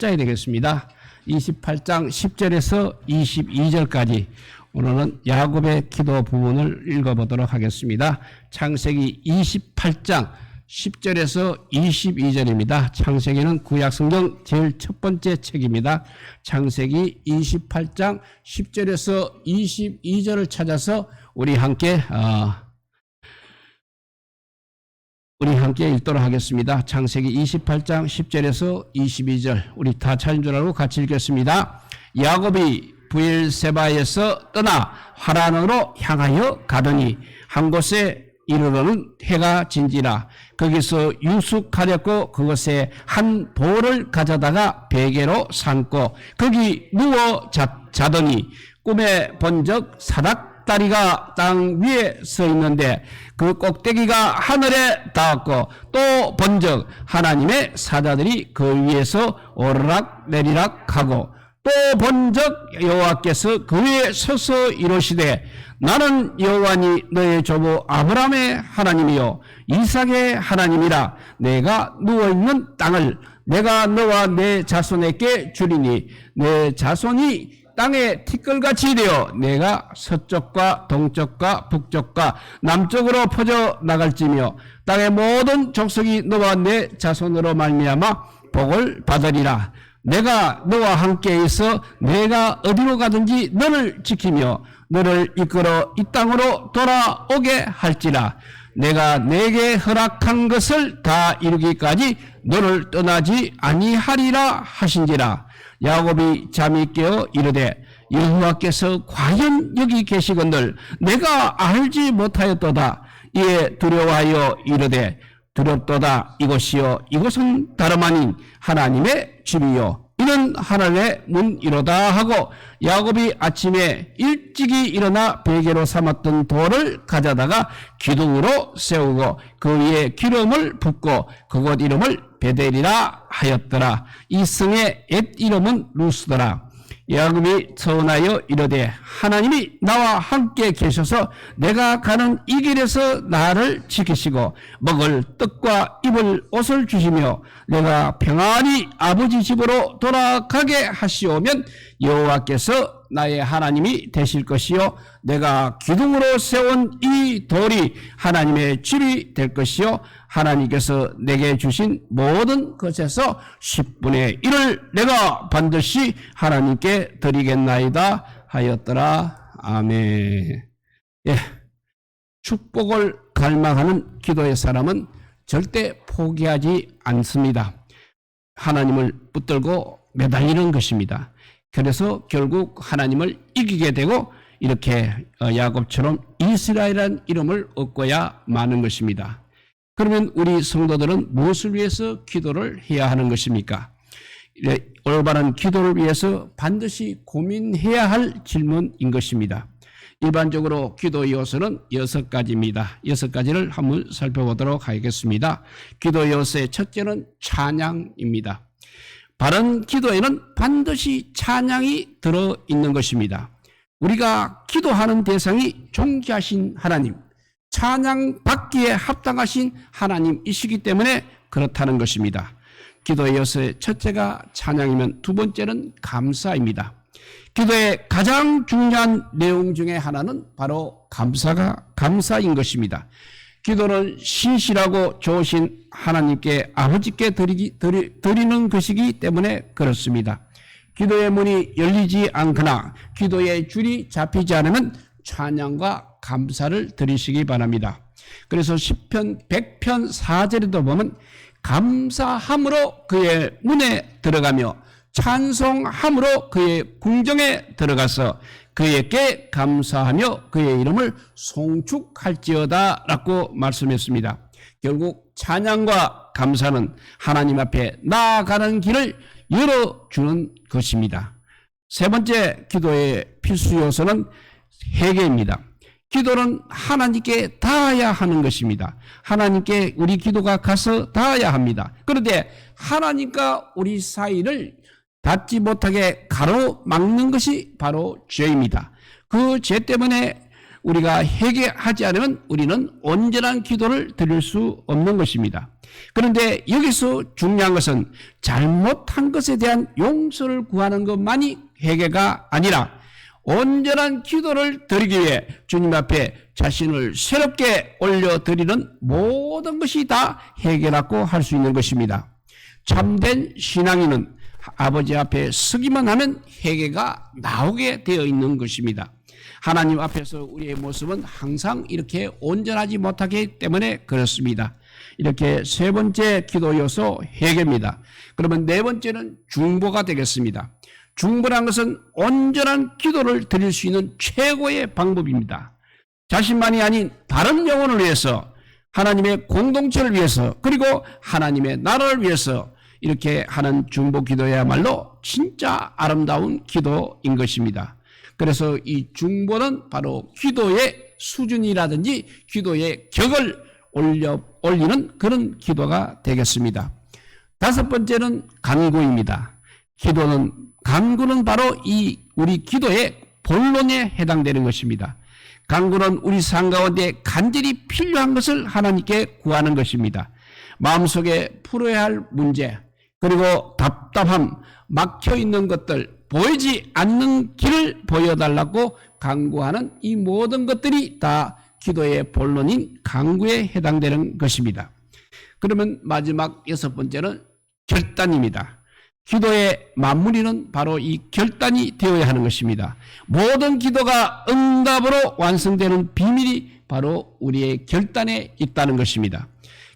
10자에 되겠습니다. 28장 10절에서 22절까지 오늘은 야곱의 기도 부분을 읽어보도록 하겠습니다. 창세기 28장 10절에서 22절입니다. 창세기는 구약성경 제일 첫 번째 책입니다. 창세기 28장 10절에서 22절을 찾아서 우리 함께 읽도록 하겠습니다. 창세기 28장 10절에서 22절 우리 다 찾은 줄 알고 같이 읽겠습니다. 야곱이 브엘세바에서 떠나 하란으로 향하여 가더니 한 곳에 이르러는 해가 진지라 거기서 유숙하렸고 그곳에 한 돌을 가져다가 베개로 삼고 거기 누워 자더니 꿈에 본적 사닥다리가 땅 위에 서 있는데 그 꼭대기가 하늘에 닿았고 또 본적 하나님의 사자들이 그 위에서 오르락 내리락 하고 또 본적 여호와께서 그 위에 서서 이르시되 나는 여호와니 너의 조부 아브라함의 하나님이요 이삭의 하나님이라. 내가 누워있는 땅을 내가 너와 내 자손에게 주리니 내 자손이 땅에 티끌같이 되어 내가 서쪽과 동쪽과 북쪽과 남쪽으로 퍼져 나갈지며 땅의 모든 족속이 너와 내 자손으로 말미암아 복을 받으리라. 내가 너와 함께 있어 내가 어디로 가든지 너를 지키며 너를 이끌어 이 땅으로 돌아오게 할지라. 내가 내게 허락한 것을 다 이루기까지 너를 떠나지 아니하리라 하신지라. 야곱이 잠이 깨어 이르되 여호와께서 과연 여기 계시건들 내가 알지 못하였도다. 이에 두려워하여 이르되 두렵도다. 이곳이요 이곳은 다름 아닌 하나님의 집이요 이는 하늘의 문이로다 하고 야곱이 아침에 일찍이 일어나 베개로 삼았던 돌을 가져다가 기둥으로 세우고 그 위에 기름을 붓고 그곳 이름을 베델이라 하였더라. 이 성의 옛 이름은 루스더라. 야곱이 서운하여 이르되 하나님이 나와 함께 계셔서 내가 가는 이 길에서 나를 지키시고 먹을 떡과 입을 옷을 주시며 내가 평안히 아버지 집으로 돌아가게 하시오면 여호와께서 나의 하나님이 되실 것이요 내가 기둥으로 세운 이 돌이 하나님의 집이 될 것이요 하나님께서 내게 주신 모든 것에서 10분의 1을 내가 반드시 하나님께 드리겠나이다 하였더라. 아멘. 예, 축복을 갈망하는 기도의 사람은 절대 포기하지 않습니다. 하나님을 붙들고 매달리는 것입니다. 그래서 결국 하나님을 이기게 되고 이렇게 야곱처럼 이스라엘이라는 이름을 얻고야 마는 것입니다. 그러면 우리 성도들은 무엇을 위해서 기도를 해야 하는 것입니까? 올바른 기도를 위해서 반드시 고민해야 할 질문인 것입니다. 일반적으로 기도 요소는 6가지입니다. 6가지를 한번 살펴보도록 하겠습니다. 기도 요소의 첫째는 찬양입니다. 바른 기도에는 반드시 찬양이 들어있는 것입니다. 우리가 기도하는 대상이 존귀하신 하나님, 찬양받기에 합당하신 하나님이시기 때문에 그렇다는 것입니다. 기도의 요소의 첫째가 찬양이면 두 번째는 감사입니다. 기도의 가장 중요한 내용 중에 하나는 바로 감사인 것입니다. 기도는 신실하고 좋으신 하나님께 아버지께 드리는 것이기 때문에 그렇습니다. 기도의 문이 열리지 않거나 기도의 줄이 잡히지 않으면 찬양과 감사를 드리시기 바랍니다. 그래서 시편 100편 4절에도 보면 감사함으로 그의 문에 들어가며 찬송함으로 그의 궁정에 들어가서 그에게 감사하며 그의 이름을 송축할지어다 라고 말씀했습니다. 결국 찬양과 감사는 하나님 앞에 나아가는 길을 열어주는 것입니다. 세 번째 기도의 필수 요소는 회개입니다. 기도는 하나님께 닿아야 하는 것입니다. 하나님께 우리 기도가 가서 닿아야 합니다. 그런데 하나님과 우리 사이를 닿지 못하게 가로막는 것이 바로 죄입니다. 그 죄 때문에 우리가 회개하지 않으면 우리는 온전한 기도를 드릴 수 없는 것입니다. 그런데 여기서 중요한 것은 잘못한 것에 대한 용서를 구하는 것만이 회개가 아니라 온전한 기도를 드리기 위해 주님 앞에 자신을 새롭게 올려드리는 모든 것이 다 회개라고 할 수 있는 것입니다. 참된 신앙인은 아버지 앞에 서기만 하면 회개가 나오게 되어 있는 것입니다. 하나님 앞에서 우리의 모습은 항상 이렇게 온전하지 못하기 때문에 그렇습니다. 이렇게 세 번째 기도 요소 회개입니다. 그러면 네 번째는 중보가 되겠습니다. 중보란 것은 온전한 기도를 드릴 수 있는 최고의 방법입니다. 자신만이 아닌 다른 영혼을 위해서, 하나님의 공동체를 위해서, 그리고 하나님의 나라를 위해서 이렇게 하는 중보 기도야말로 진짜 아름다운 기도인 것입니다. 그래서 이 중보는 바로 기도의 수준이라든지 기도의 격을 올리는 그런 기도가 되겠습니다. 다섯 번째는 간구입니다. 간구는 바로 우리 기도의 본론에 해당되는 것입니다. 간구는 우리 삶 가운데 간절히 필요한 것을 하나님께 구하는 것입니다. 마음속에 풀어야 할 문제, 그리고 답답함, 막혀있는 것들, 보이지 않는 길을 보여달라고 간구하는 이 모든 것들이 다 기도의 본론인 간구에 해당되는 것입니다. 그러면 마지막 여섯 번째는 결단입니다. 기도의 마무리는 바로 이 결단이 되어야 하는 것입니다. 모든 기도가 응답으로 완성되는 비밀이 바로 우리의 결단에 있다는 것입니다.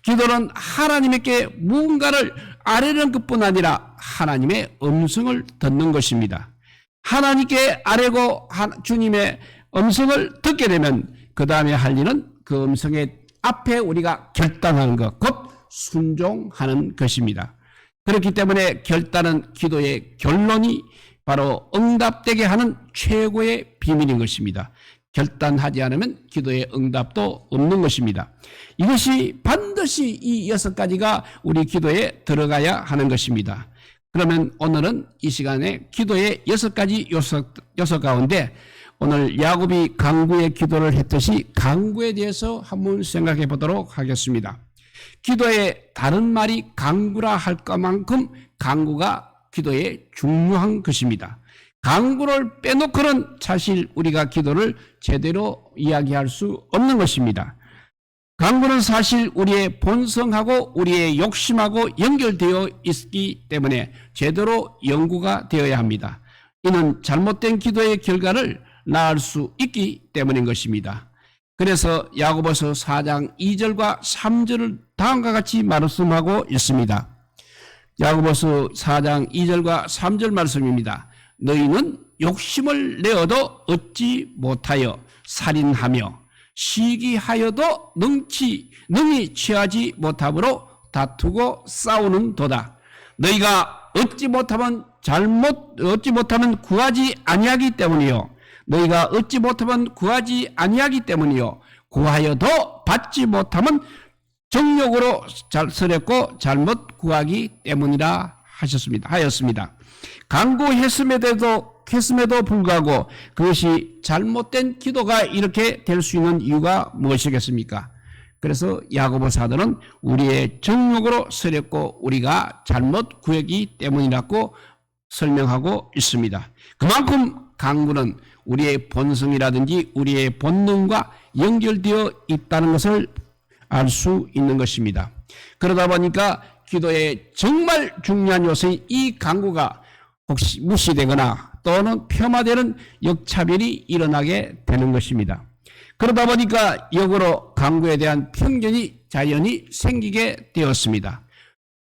기도는 하나님께 무언가를 아뢰는 것뿐 아니라 하나님의 음성을 듣는 것입니다. 하나님께 아뢰고 주님의 음성을 듣게 되면 그 다음에 할 일은 그 음성의 앞에 우리가 결단하는 것, 곧 순종하는 것입니다. 그렇기 때문에 결단은 기도의 결론이 바로 응답되게 하는 최고의 비밀인 것입니다. 결단하지 않으면 기도의 응답도 없는 것입니다. 이것이 반드시 이 여섯 가지가 우리 기도에 들어가야 하는 것입니다. 그러면 오늘은 이 시간에 기도의 여섯 가지 요소 가운데 오늘 야곱이 간구의 기도를 했듯이 간구에 대해서 한번 생각해 보도록 하겠습니다. 기도의 다른 말이 간구라 할 것만큼 간구가 기도에 중요한 것입니다. 간구를 빼놓고는 사실 우리가 기도를 제대로 이야기할 수 없는 것입니다. 간구는 사실 우리의 본성하고 우리의 욕심하고 연결되어 있기 때문에 제대로 연구가 되어야 합니다. 이는 잘못된 기도의 결과를 낳을 수 있기 때문인 것입니다. 그래서 야고보서 4장 2절과 3절을 다음과 같이 말씀하고 있습니다. 야고보서 4장 2절과 3절 말씀입니다. 너희는 욕심을 내어도 얻지 못하여 살인하며 시기하여도 능히 취하지 못함으로 다투고 싸우는 도다. 너희가 얻지 못하면 구하지 아니하기 때문이요. 너희가 얻지 못하면 구하지 아니하기 때문이요. 구하여도 받지 못하면 정욕으로 서렸고 잘못 구하기 때문이라 하였습니다. 간구했음에도 불구하고 그것이 잘못된 기도가 이렇게 될 수 있는 이유가 무엇이겠습니까? 그래서 야고보 사도는 우리의 정욕으로 서렸고 우리가 잘못 구했기 때문이라고 설명하고 있습니다. 그만큼 간구는 우리의 본성이라든지 우리의 본능과 연결되어 있다는 것을 알 수 있는 것입니다. 그러다 보니까 기도의 정말 중요한 요소인 이 간구가 혹시 무시되거나 또는 폄하되는 역차별이 일어나게 되는 것입니다. 그러다 보니까 역으로 간구에 대한 편견이 자연히 생기게 되었습니다.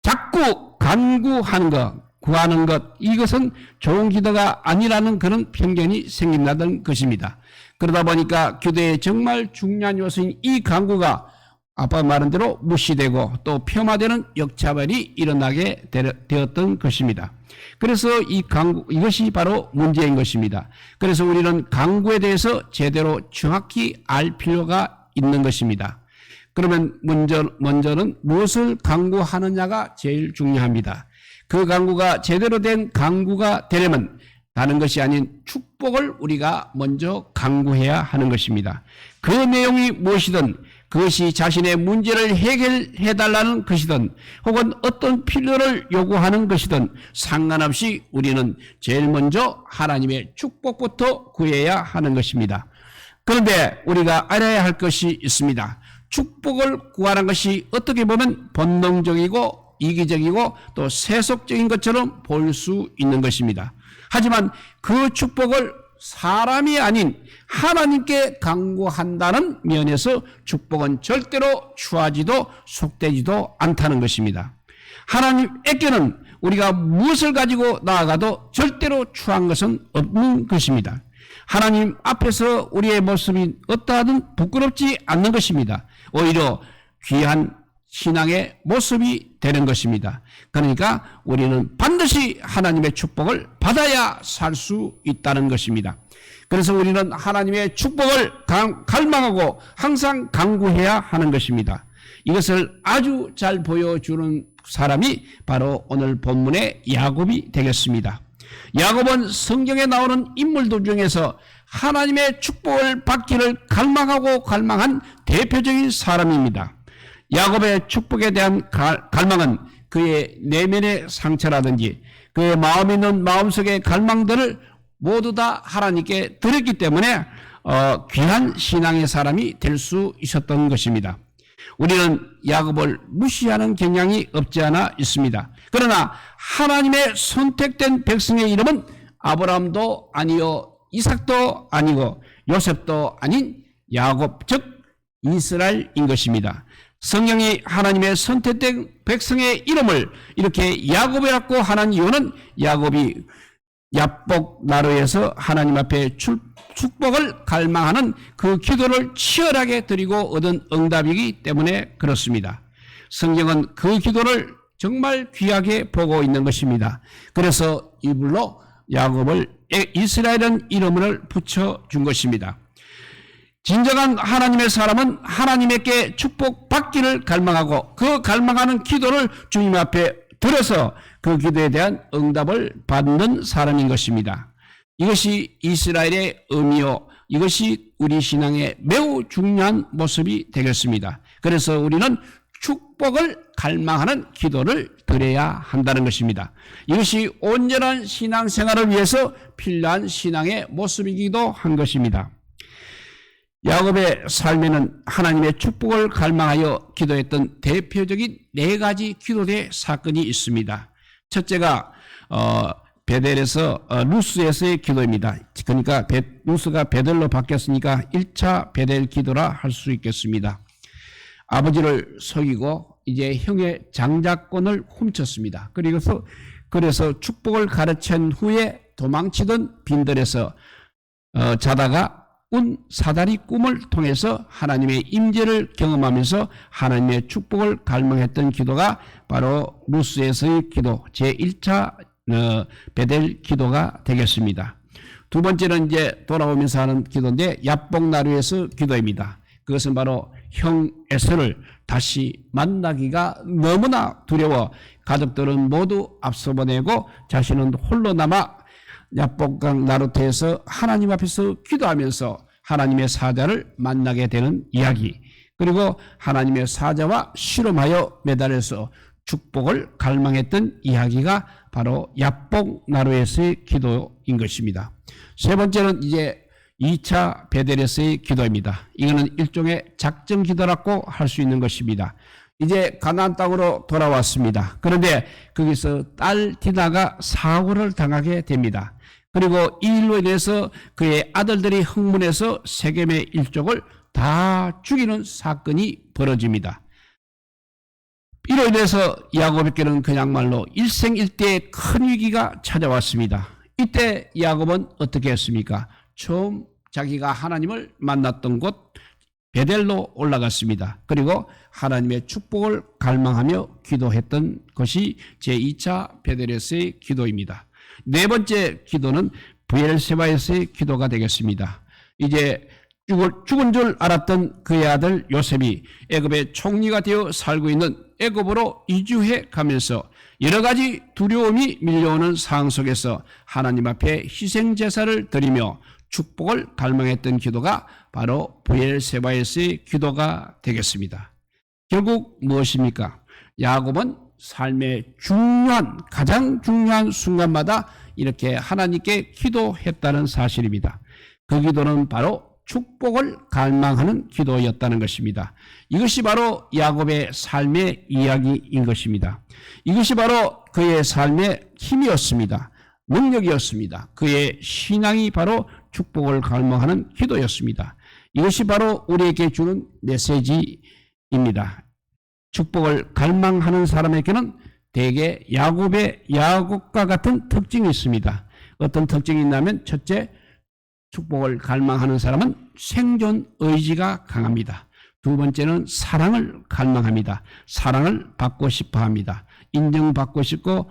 자꾸 간구하는 것, 구하는 것, 이것은 좋은 기도가 아니라는 그런 편견이 생긴다는 것입니다. 그러다 보니까 기도의 정말 중요한 요소인 이 간구가 아빠 말한 대로 무시되고 또 폄하되는 역차별이 일어나게 되었던 것입니다. 그래서 이것이 바로 문제인 것입니다. 그래서 우리는 간구에 대해서 제대로 정확히 알 필요가 있는 것입니다. 그러면 먼저는 무엇을 간구하느냐가 제일 중요합니다. 그 간구가 제대로 된 간구가 되려면 다른 것이 아닌 축복을 우리가 먼저 강구해야 하는 것입니다. 그 내용이 무엇이든 그것이 자신의 문제를 해결해달라는 것이든 혹은 어떤 필요를 요구하는 것이든 상관없이 우리는 제일 먼저 하나님의 축복부터 구해야 하는 것입니다. 그런데 우리가 알아야 할 것이 있습니다. 축복을 구하는 것이 어떻게 보면 본능적이고 이기적이고 또 세속적인 것처럼 볼 수 있는 것입니다. 하지만 그 축복을 사람이 아닌 하나님께 강구한다는 면에서 축복은 절대로 추하지도 속되지도 않다는 것입니다. 하나님께는 우리가 무엇을 가지고 나아가도 절대로 추한 것은 없는 것입니다. 하나님 앞에서 우리의 모습이 어떠하든 부끄럽지 않는 것입니다. 오히려 귀한 신앙의 모습이 되는 것입니다. 그러니까 우리는 반드시 하나님의 축복을 받아야 살 수 있다는 것입니다. 그래서 우리는 하나님의 축복을 갈망하고 항상 강구해야 하는 것입니다. 이것을 아주 잘 보여주는 사람이 바로 오늘 본문의 야곱이 되겠습니다. 야곱은 성경에 나오는 인물들 중에서 하나님의 축복을 받기를 갈망한 대표적인 사람입니다. 야곱의 축복에 대한 갈망은 그의 내면의 상처라든지 그의 마음에 있는 마음속의 갈망들을 모두 다 하나님께 드렸기 때문에 귀한 신앙의 사람이 될 수 있었던 것입니다. 우리는 야곱을 무시하는 경향이 없지 않아 있습니다. 그러나 하나님의 선택된 백성의 이름은 아브라함도 아니요 이삭도 아니고 요셉도 아닌 야곱 즉 이스라엘인 것입니다. 성경이 하나님의 선택된 백성의 이름을 이렇게 야곱이라고 하는 이유는 야곱이 야복 나루에서 하나님 앞에 축복을 갈망하는 그 기도를 치열하게 드리고 얻은 응답이기 때문에 그렇습니다. 성경은 그 기도를 정말 귀하게 보고 있는 것입니다. 그래서 이불로 야곱을 이스라엘은 이름을 붙여준 것입니다. 진정한 하나님의 사람은 하나님께 축복받기를 갈망하고 그 갈망하는 기도를 주님 앞에 들어서 그 기도에 대한 응답을 받는 사람인 것입니다. 이것이 이스라엘의 의미요, 이것이 우리 신앙의 매우 중요한 모습이 되겠습니다. 그래서 우리는 축복을 갈망하는 기도를 드려야 한다는 것입니다. 이것이 온전한 신앙생활을 위해서 필요한 신앙의 모습이기도 한 것입니다. 야곱의 삶에는 하나님의 축복을 갈망하여 기도했던 대표적인 4가지 기도의 사건이 있습니다. 첫째가 베델에서 루스에서의 기도입니다. 그러니까 루스가 베델로 바뀌었으니까 1차 베델 기도라 할 수 있겠습니다. 아버지를 속이고 이제 형의 장자권을 훔쳤습니다. 그래서 축복을 가르친 후에 도망치던 빈들에서 자다가 꾼 사다리 꿈을 통해서 하나님의 임재를 경험하면서 하나님의 축복을 갈망했던 기도가 바로 루스에서의 기도 제1차 베델 기도가 되겠습니다. 두 번째는 이제 돌아오면서 하는 기도인데 야복나루에서 기도입니다. 그것은 바로 형 에서를 다시 만나기가 너무나 두려워 가족들은 모두 앞서 보내고 자신은 홀로 남아 야복강 나루터에서 하나님 앞에서 기도하면서 하나님의 사자를 만나게 되는 이야기, 그리고 하나님의 사자와 씨름하여 매달려서 축복을 갈망했던 이야기가 바로 야복나루에서의 기도인 것입니다. 세 번째는 이제 2차 베델에서의 기도입니다. 이거는 일종의 작정 기도라고 할 수 있는 것입니다. 이제 가나안 땅으로 돌아왔습니다. 그런데 거기서 딸 디나가 사고를 당하게 됩니다. 그리고 이 일로 인해서 그의 아들들이 흥분해서 세겜의 일족을 다 죽이는 사건이 벌어집니다. 이로 인해서 야곱에게는 그냥말로 일생일대의 큰 위기가 찾아왔습니다. 이때 야곱은 어떻게 했습니까? 처음 자기가 하나님을 만났던 곳 베델로 올라갔습니다. 그리고 하나님의 축복을 갈망하며 기도했던 것이 제2차 베델에서의 기도입니다. 네 번째 기도는 브엘세바에서의 기도가 되겠습니다. 이제 죽은 줄 알았던 그의 아들 요셉이 애굽의 총리가 되어 살고 있는 애굽으로 이주해 가면서 여러 가지 두려움이 밀려오는 상황 속에서 하나님 앞에 희생 제사를 드리며 축복을 갈망했던 기도가 바로 브엘세바에서의 기도가 되겠습니다. 결국 무엇입니까? 야곱은 삶의 가장 중요한 순간마다 이렇게 하나님께 기도했다는 사실입니다. 그 기도는 바로 축복을 갈망하는 기도였다는 것입니다. 이것이 바로 야곱의 삶의 이야기인 것입니다. 이것이 바로 그의 삶의 힘이었습니다. 능력이었습니다. 그의 신앙이 바로 축복을 갈망하는 기도였습니다. 이것이 바로 우리에게 주는 메시지입니다. 축복을 갈망하는 사람에게는 대개 야곱과 같은 특징이 있습니다. 어떤 특징이 있냐면 첫째, 축복을 갈망하는 사람은 생존 의지가 강합니다. 두 번째는 사랑을 갈망합니다. 사랑을 받고 싶어 합니다. 인정받고 싶고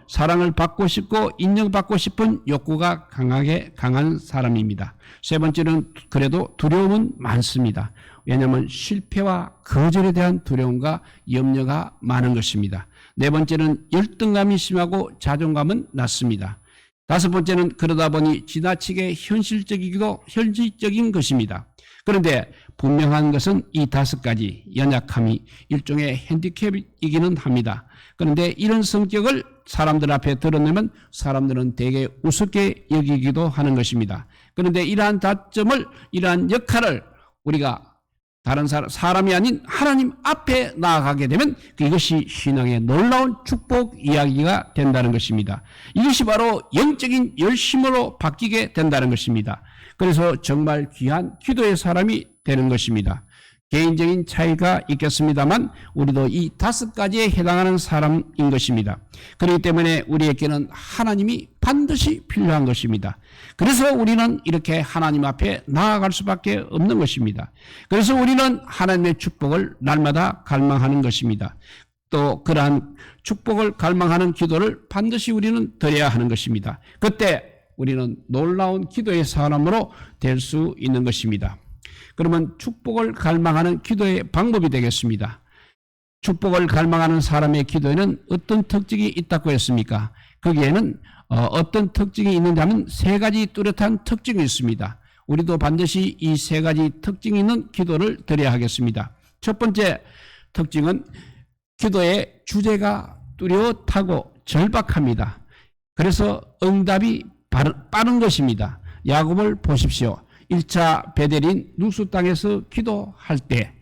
사랑을 받고 싶고 인정받고 싶은 욕구가 강한 사람입니다. 세 번째는 그래도 두려움은 많습니다. 왜냐하면 실패와 거절에 대한 두려움과 염려가 많은 것입니다. 네 번째는 열등감이 심하고 자존감은 낮습니다. 다섯 번째는 그러다 보니 지나치게 현실적인 것입니다. 그런데 분명한 것은 이 다섯 가지 연약함이 일종의 핸디캡이기는 합니다. 그런데 이런 성격을 사람들 앞에 드러내면 사람들은 되게 우습게 여기기도 하는 것입니다. 그런데 이러한 다점을, 이러한 역할을 우리가 다른 사람이 아닌 하나님 앞에 나아가게 되면 이것이 신앙의 놀라운 축복 이야기가 된다는 것입니다. 이것이 바로 영적인 열심으로 바뀌게 된다는 것입니다. 그래서 정말 귀한 기도의 사람이 되는 것입니다. 개인적인 차이가 있겠습니다만 우리도 이 다섯 가지에 해당하는 사람인 것입니다. 그렇기 때문에 우리에게는 하나님이 반드시 필요한 것입니다. 그래서 우리는 이렇게 하나님 앞에 나아갈 수밖에 없는 것입니다. 그래서 우리는 하나님의 축복을 날마다 갈망하는 것입니다. 또 그러한 축복을 갈망하는 기도를 반드시 우리는 드려야 하는 것입니다. 그때 우리는 놀라운 기도의 사람으로 될 수 있는 것입니다. 그러면 축복을 갈망하는 기도의 방법이 되겠습니다. 축복을 갈망하는 사람의 기도에는 어떤 특징이 있다고 했습니까? 거기에는 어떤 특징이 있느냐면 세 가지 뚜렷한 특징이 있습니다. 우리도 반드시 이 세 가지 특징이 있는 기도를 드려야 하겠습니다. 첫 번째 특징은 기도의 주제가 뚜렷하고 절박합니다. 그래서 응답이 빠른 것입니다. 야곱을 보십시오. 1차 베델인 누수 땅에서 기도할 때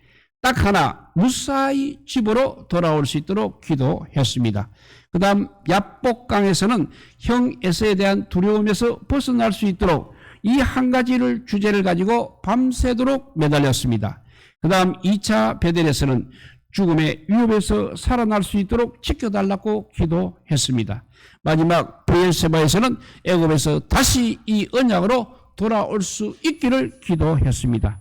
딱 하나 무사히 집으로 돌아올 수 있도록 기도했습니다. 그 다음 야복강에서는 형 에서에 대한 두려움에서 벗어날 수 있도록 이 한 가지를 주제를 가지고 밤새도록 매달렸습니다. 그 다음 2차 베델에서는 죽음의 위협에서 살아날 수 있도록 지켜달라고 기도했습니다. 마지막 브엘세바에서는 애굽에서 다시 이 언약으로 돌아올 수 있기를 기도했습니다.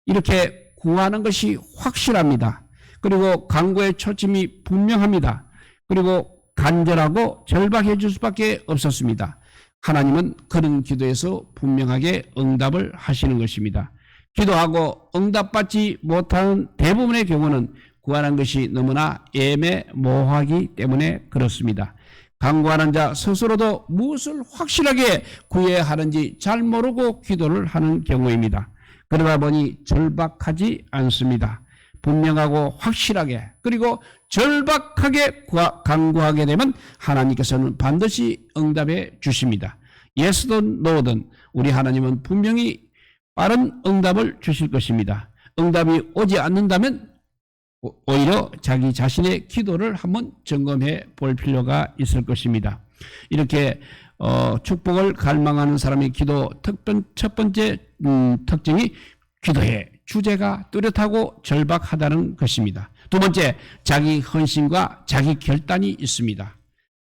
이렇게 구하는 것이 확실합니다. 그리고 간구의 초점이 분명합니다. 그리고 간절하고 절박해 줄 수밖에 없었습니다. 하나님은 그런 기도에서 분명하게 응답을 하시는 것입니다. 기도하고 응답받지 못하는 대부분의 경우는 구하는 것이 너무나 애매모호하기 때문에 그렇습니다. 간구하는 자 스스로도 무엇을 확실하게 구해야 하는지 잘 모르고 기도를 하는 경우입니다. 그러다 보니 절박하지 않습니다. 분명하고 확실하게 그리고 절박하게 간구하게 되면 하나님께서는 반드시 응답해 주십니다. 예스든 노든 우리 하나님은 분명히 빠른 응답을 주실 것입니다. 응답이 오지 않는다면 오히려 자기 자신의 기도를 한번 점검해 볼 필요가 있을 것입니다. 이렇게 축복을 갈망하는 사람의 기도 첫 번째 특징이 기도의 주제가 뚜렷하고 절박하다는 것입니다. 두 번째, 자기 헌신과 자기 결단이 있습니다.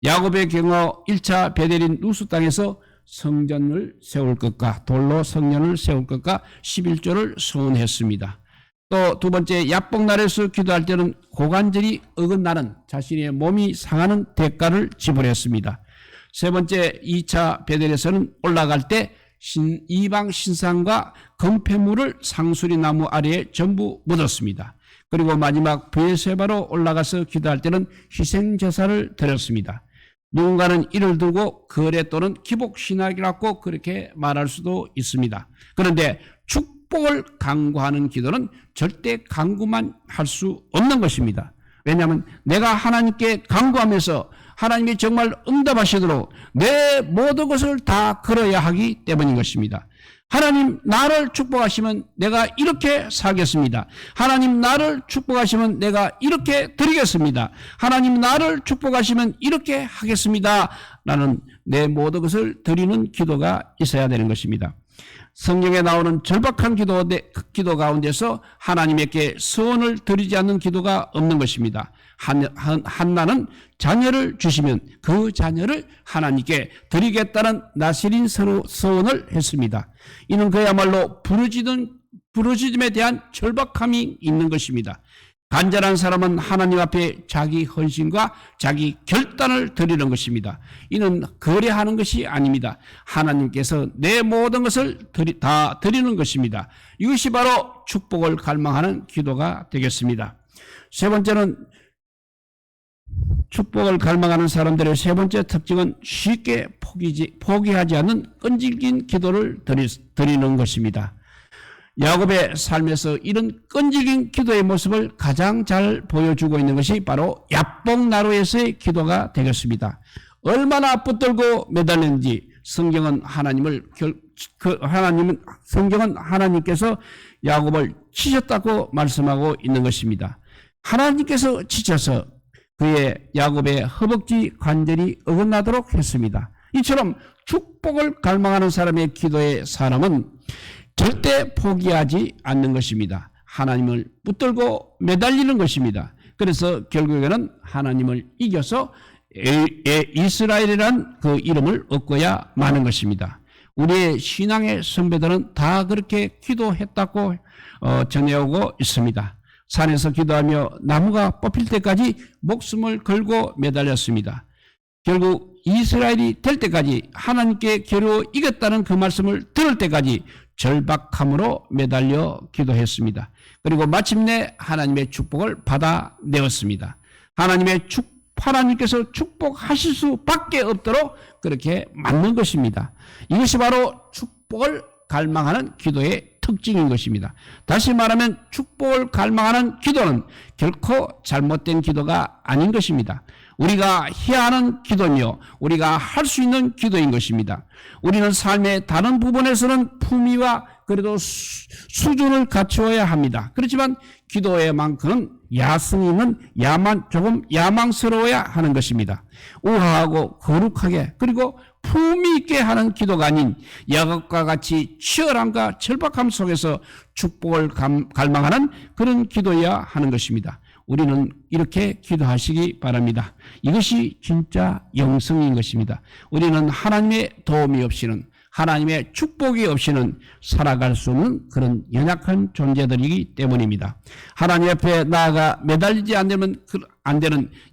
야곱의 경우 1차 베델인 루스 땅에서 성전을 세울 것과 돌로 성전을 세울 것과 11조를 서원했습니다. 또 두 번째, 야복날에서 기도할 때는 고관절이 어긋나는 자신의 몸이 상하는 대가를 지불했습니다. 세 번째, 2차 베델에서는 올라갈 때 이방 신상과 금폐물을 상수리 나무 아래에 전부 묻었습니다. 그리고 마지막 브에세바로 올라가서 기도할 때는 희생제사를 드렸습니다. 누군가는 이를 들고 거래 또는 기복신학이라고 그렇게 말할 수도 있습니다. 그런데 축복을 간구하는 기도는 절대 간구만 할 수 없는 것입니다. 왜냐하면 내가 하나님께 간구하면서 하나님이 정말 응답하시도록 내 모든 것을 다 걸어야 하기 때문인 것입니다. 하나님 나를 축복하시면 내가 이렇게 살겠습니다. 하나님 나를 축복하시면 내가 이렇게 드리겠습니다. 하나님 나를 축복하시면 이렇게 하겠습니다. 라는 내 모든 것을 드리는 기도가 있어야 되는 것입니다. 성경에 나오는 절박한 기도 가운데서 하나님께 소원을 드리지 않는 기도가 없는 것입니다. 한나는 자녀를 주시면 그 자녀를 하나님께 드리겠다는 나시린 소원을 했습니다. 이는 그야말로 부르짖음에 대한 절박함이 있는 것입니다. 간절한 사람은 하나님 앞에 자기 헌신과 자기 결단을 드리는 것입니다. 이는 거래하는 것이 아닙니다. 하나님께서 내 모든 것을 다 드리는 것입니다. 이것이 바로 축복을 갈망하는 기도가 되겠습니다. 세 번째는 축복을 갈망하는 사람들의 세 번째 특징은 쉽게 포기하지 않는 끈질긴 기도를 드리는 것입니다. 야곱의 삶에서 이런 끈질긴 기도의 모습을 가장 잘 보여주고 있는 것이 바로 야복나루에서의 기도가 되겠습니다. 얼마나 붙들고 매달렸는지 성경은 하나님께서 야곱을 치셨다고 말씀하고 있는 것입니다. 하나님께서 치셔서 그의 야곱의 허벅지 관절이 어긋나도록 했습니다. 이처럼 축복을 갈망하는 사람의 기도의 사람은 절대 포기하지 않는 것입니다. 하나님을 붙들고 매달리는 것입니다. 그래서 결국에는 하나님을 이겨서 이스라엘이란 그 이름을 얻고야 마는 것입니다. 우리의 신앙의 선배들은 다 그렇게 기도했다고 전해오고 있습니다. 산에서 기도하며 나무가 뽑힐 때까지 목숨을 걸고 매달렸습니다. 결국 이스라엘이 될 때까지 하나님께 겨루 이겼다는 그 말씀을 들을 때까지 절박함으로 매달려 기도했습니다. 그리고 마침내 하나님의 축복을 받아내었습니다. 하나님께서 축복하실 수밖에 없도록 그렇게 만든 것입니다. 이것이 바로 축복을 갈망하는 기도의 특징인 것입니다. 다시 말하면 축복을 갈망하는 기도는 결코 잘못된 기도가 아닌 것입니다. 우리가 해야 하는 기도며 우리가 할 수 있는 기도인 것입니다. 우리는 삶의 다른 부분에서는 품위와 그래도 수준을 갖추어야 합니다. 그렇지만 기도에만큼은 야성이 있는 조금 야망스러워야 하는 것입니다. 우아하고 거룩하게 그리고 품위 있게 하는 기도가 아닌 야곱과 같이 치열함과 절박함 속에서 축복을 갈망하는 그런 기도여야 하는 것입니다. 우리는 이렇게 기도하시기 바랍니다. 이것이 진짜 영성인 것입니다. 우리는 하나님의 도움이 없이는 하나님의 축복이 없이는 살아갈 수 없는 그런 연약한 존재들이기 때문입니다. 하나님 앞에 나아가 매달리지 안 되는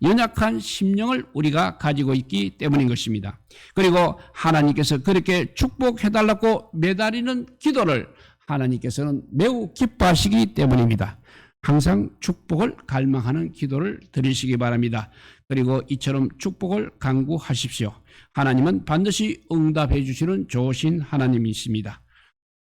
연약한 심령을 우리가 가지고 있기 때문인 것입니다. 그리고 하나님께서 그렇게 축복해달라고 매달리는 기도를 하나님께서는 매우 기뻐하시기 때문입니다. 항상 축복을 갈망하는 기도를 드리시기 바랍니다. 그리고 이처럼 축복을 간구하십시오. 하나님은 반드시 응답해 주시는 좋으신 하나님이십니다.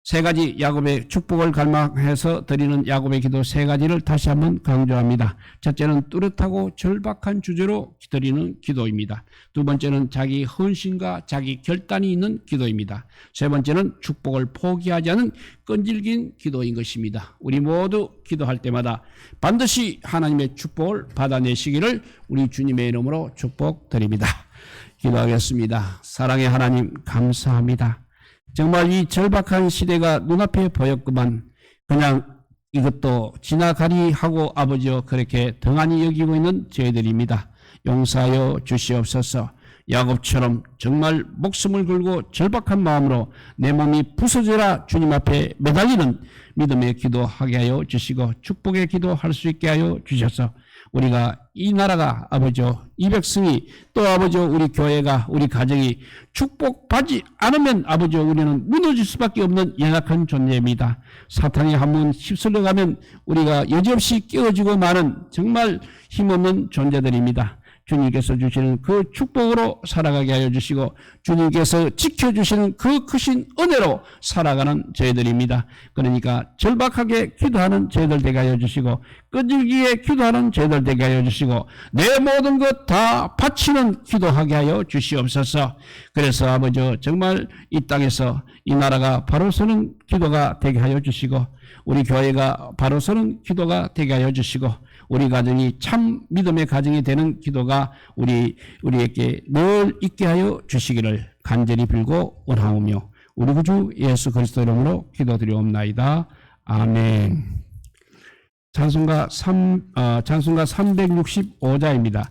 세 가지 야곱의 축복을 갈망해서 드리는 야곱의 기도 세 가지를 다시 한번 강조합니다. 첫째는 뚜렷하고 절박한 주제로 드리는 기도입니다. 두 번째는 자기 헌신과 자기 결단이 있는 기도입니다. 세 번째는 축복을 포기하지 않은 끈질긴 기도인 것입니다. 우리 모두 기도할 때마다 반드시 하나님의 축복을 받아내시기를 우리 주님의 이름으로 축복드립니다. 기도하겠습니다. 사랑의 하나님 감사합니다. 정말 이 절박한 시대가 눈앞에 보였구만. 그냥 이것도 지나가리 하고 아버지여 그렇게 등한히 여기고 있는 저희들입니다. 용서하여 주시옵소서. 야곱처럼 정말 목숨을 걸고 절박한 마음으로 내 몸이 부서져라 주님 앞에 매달리는 믿음의 기도하게 하여 주시고 축복의 기도할 수 있게 하여 주셔서 우리가 이 나라가 아버지 이 백성이 또 아버지 우리 교회가 우리 가정이 축복받지 않으면 아버지 우리는 무너질 수밖에 없는 연약한 존재입니다. 사탄이 한번 휩쓸려 가면 우리가 여지없이 깨어지고 마는 정말 힘없는 존재들입니다. 주님께서 주시는 그 축복으로 살아가게 하여 주시고 주님께서 지켜주시는 그 크신 은혜로 살아가는 저희들입니다. 그러니까 절박하게 기도하는 저희들 되게 하여 주시고 끈질기게 기도하는 저희들 되게 하여 주시고 내 모든 것 다 바치는 기도하게 하여 주시옵소서. 그래서 아버지 정말 이 땅에서 이 나라가 바로 서는 기도가 되게 하여 주시고 우리 교회가 바로 서는 기도가 되게 하여 주시고 우리 가정이 참 믿음의 가정이 되는 기도가 우리에게 늘 있게 하여 주시기를 간절히 빌고 원하오며 우리 구주 예수 그리스도 이름으로 기도드리옵나이다. 아멘. 찬송가 365자입니다.